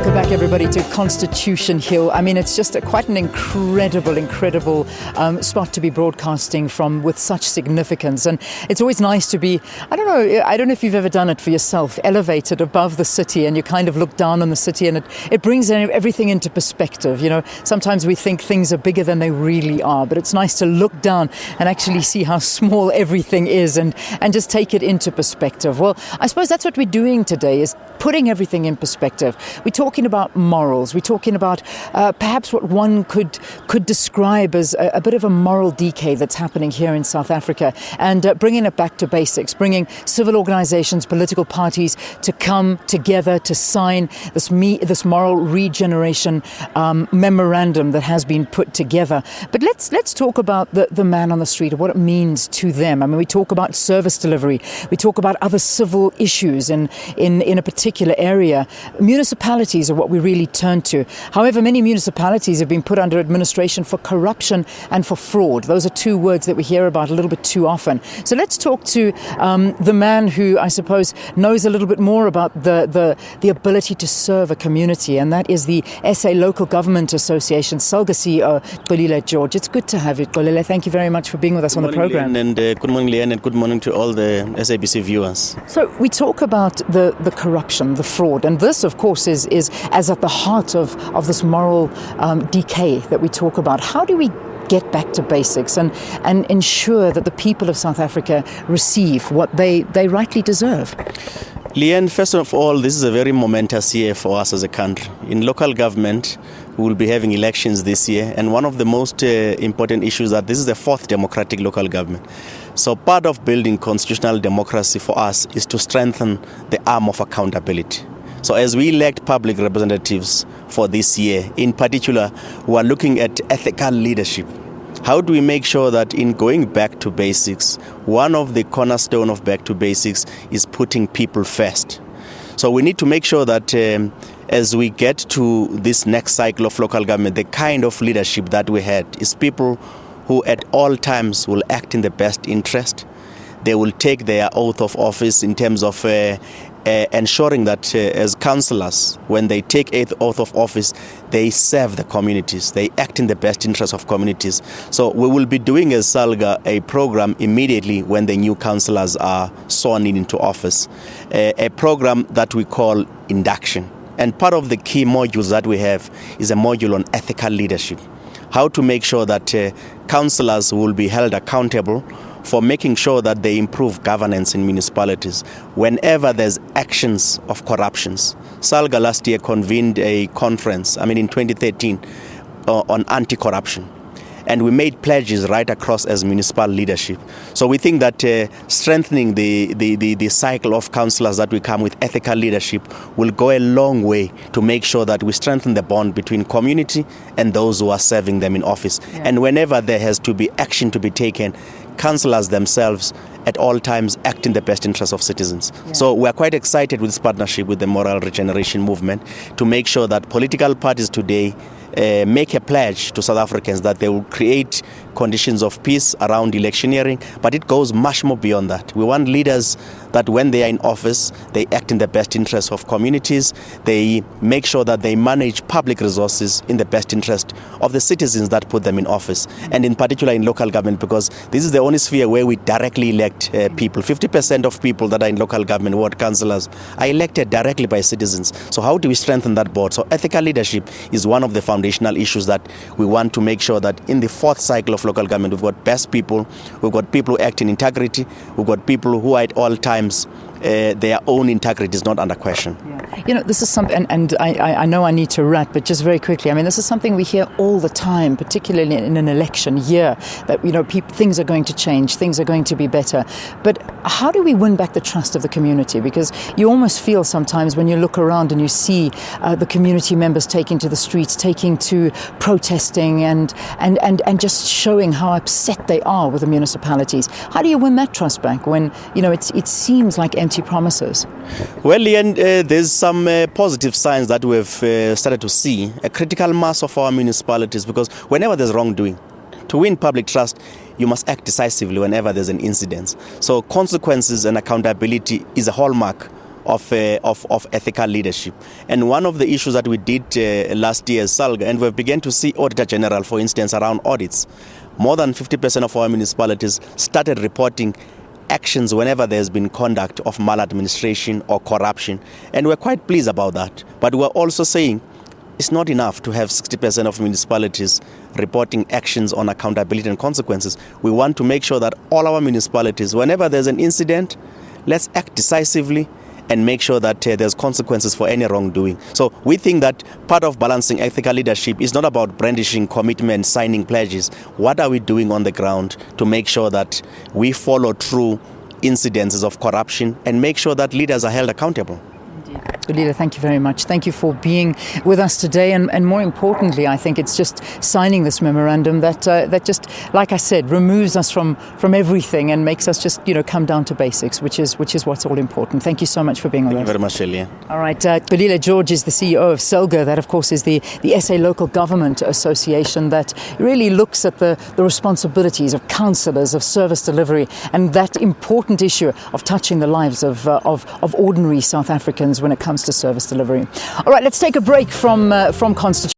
Welcome back, everybody, to Constitution Hill. I mean, it's just quite an incredible spot to be broadcasting from with such significance. And it's always nice to be, I don't know if you've ever done it for yourself, elevated above the city, and you kind of look down on the city, and it brings everything into perspective. You know, sometimes we think things are bigger than they really are, but it's nice to look down and actually see how small everything is and just take it into perspective. Well, I suppose that's what we're doing today, is putting everything in perspective. We're talking about morals. We're talking about perhaps what one could describe as a bit of a moral decay that's happening here in South Africa, and bringing it back to basics, bringing civil organizations, political parties to come together to sign this moral regeneration memorandum that has been put together. But let's talk about the man on the street, what it means to them. I mean, we talk about service delivery. We talk about other civil issues in a particular area. Municipalities are what we really turn to. However, many municipalities have been put under administration for corruption and for fraud. Those are two words that we hear about a little bit too often. So let's talk to the man who, I suppose, knows a little bit more about the ability to serve a community, and that is the SA Local Government Association, Salga CEO Xolile George. It's good to have you, Xolile. Thank you very much for being with us on the program. Good morning, Leanne, and good morning to all the SABC viewers. So we talk about the corruption, the fraud, and this, of course, is as at the heart of this moral decay that we talk about. How do we get back to basics and ensure that the people of South Africa receive what they rightly deserve? Leanne, first of all, this is a very momentous year for us as a country. In local government, we will be having elections this year, and one of the most important issues that this is the fourth democratic local government. So part of building constitutional democracy for us is to strengthen the arm of accountability. So as we elect public representatives for this year, in particular, we are looking at ethical leadership. How do we make sure that in going back to basics, one of the cornerstone of back to basics is putting people first? So we need to make sure that as we get to this next cycle of local government, the kind of leadership that we had is people who at all times will act in the best interest. They will take their oath of office in terms of ensuring that as councillors, when they take oath of office, they serve the communities. They act in the best interest of communities. So we will be doing as Salga a program immediately when the new councillors are sworn into office, a program that we call induction. And part of the key modules that we have is a module on ethical leadership. How to make sure that councillors will be held accountable for making sure that they improve governance in municipalities whenever there's actions of corruptions. Salga last year convened a conference, in 2013, on anti-corruption. And we made pledges right across as municipal leadership. So we think that strengthening the cycle of councillors that we come with ethical leadership will go a long way to make sure that we strengthen the bond between community and those who are serving them in office. Yeah. And whenever there has to be action to be taken, councillors themselves at all times act in the best interest of citizens. Yeah. So we are quite excited with this partnership with the Moral Regeneration Movement to make sure that political parties today make a pledge to South Africans that they will create conditions of peace around electioneering, but it goes much more beyond that. We want leaders that when they are in office, they act in the best interest of communities, they make sure that they manage public resources in the best interest of the citizens that put them in office, and in particular in local government, because this is the only sphere where we directly elect people. 50% of people that are in local government, ward councillors, are elected directly by citizens. So how do we strengthen that board? So ethical leadership is one of the foundational issues that we want to make sure that in the fourth cycle of local government, we've got best people, we've got people who act in integrity, we've got people who are at all times their own integrity is not under question. Yeah. You know, this is something, and I know I need to wrap, but just very quickly, this is something we hear all the time, particularly in an election year, that, things are going to change, things are going to be better. But how do we win back the trust of the community? Because you almost feel sometimes when you look around and you see the community members taking to the streets, taking to protesting and just showing how upset they are with the municipalities. How do you win that trust back when, it seems like empty promises? Well, Leanne, there's some positive signs that we've started to see. A critical mass of our municipalities, because whenever there's wrongdoing, to win public trust, you must act decisively whenever there's an incident. So consequences and accountability is a hallmark of ethical leadership. And one of the issues that we did last year as Salga, and we've begun to see Auditor General, for instance, around audits, more than 50% of our municipalities started reporting actions whenever there's been conduct of maladministration or corruption. And we're quite pleased about that. But we're also saying it's not enough to have 60% of municipalities reporting actions on accountability and consequences. We want to make sure that all our municipalities, whenever there's an incident, let's act decisively and make sure that there's consequences for any wrongdoing. So we think that part of balancing ethical leadership is not about brandishing commitments, signing pledges. What are we doing on the ground to make sure that we follow through incidences of corruption and make sure that leaders are held accountable? Xolile, thank you very much. Thank you for being with us today. And more importantly, I think it's just signing this memorandum that just, like I said, removes us from everything and makes us just, come down to basics, which is what's all important. Thank you so much for being with us. Thank you very much, Shelley. All right. Xolile George is the CEO of Salga. That, of course, is the SA Local Government Association that really looks at the responsibilities of councillors, of service delivery, and that important issue of touching the lives of ordinary South Africans when it comes to service delivery. All right, let's take a break from Constitution.